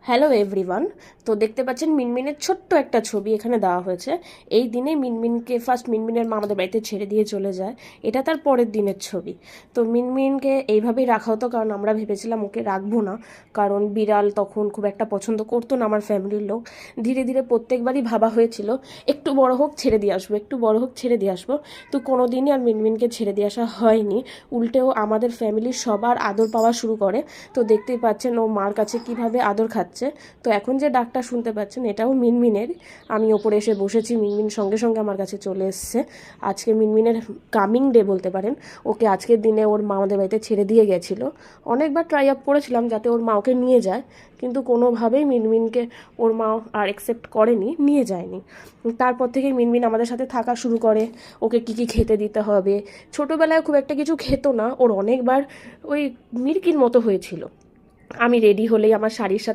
Hello everyone. তো দেখতে পাচ্ছেন মিনমিনের ছোট্ট একটা ছবি এখানে দেওয়া হয়েছে। এই দিনে মিনমিনকে ফার্স্ট মিনমিনের মা আমাদের বাড়িতে ছেড়ে দিয়ে চলে যায়, এটা তার পরের দিনের ছবি। তো মিনমিনকে এইভাবেই রাখা হতো, কারণ আমরা ভেবেছিলাম ওকে রাখবো না, কারণ বিড়াল তখন খুব একটা পছন্দ করতো না আমার ফ্যামিলির লোক। ধীরে ধীরে প্রত্যেকবারই ভাবা হয়েছিল একটু বড় হোক ছেড়ে দিয়ে আসবো, একটু বড় হোক ছেড়ে দিয়ে আসবো। তো কোনো দিনই আর মিনমিনকে ছেড়ে দিয়ে আসা হয়নি, উল্টেও আমাদের ফ্যামিলির সবার আদর পাওয়া শুরু করে। তো দেখতেই পাচ্ছেন ও মার কাছে কিভাবে আদর খাচ্ছে। তো এখন যে ডাকটা শুনতে পাচ্ছেন এটাও মিনমিনের। আমি ওপরে এসে বসেছি, মিনমিন সঙ্গে সঙ্গে আমার কাছে চলে এসছে। আজকে মিনমিনের কামিং ডে বলতে পারেন। ওকে আজকের দিনে ওর মা আমাদের বাড়িতে ছেড়ে দিয়ে গেছিল। অনেকবার ট্রাই আপ করেছিলাম যাতে ওর মা ওকে নিয়ে যায়, কিন্তু কোনোভাবেই মিনমিনকে ওর মা আর অ্যাকসেপ্ট করেনি, নিয়ে যায়নি। তারপর থেকে মিনমিন আমাদের সাথে থাকা শুরু করে। ওকে কী কী খেতে দিতে হবে, ছোটোবেলায় খুব একটা কিছু খেত না, ওর অনেকবার ওই মিরকির মতো হয়েছিল। আমি রেডি হলেই আমার শাড়ির সাথে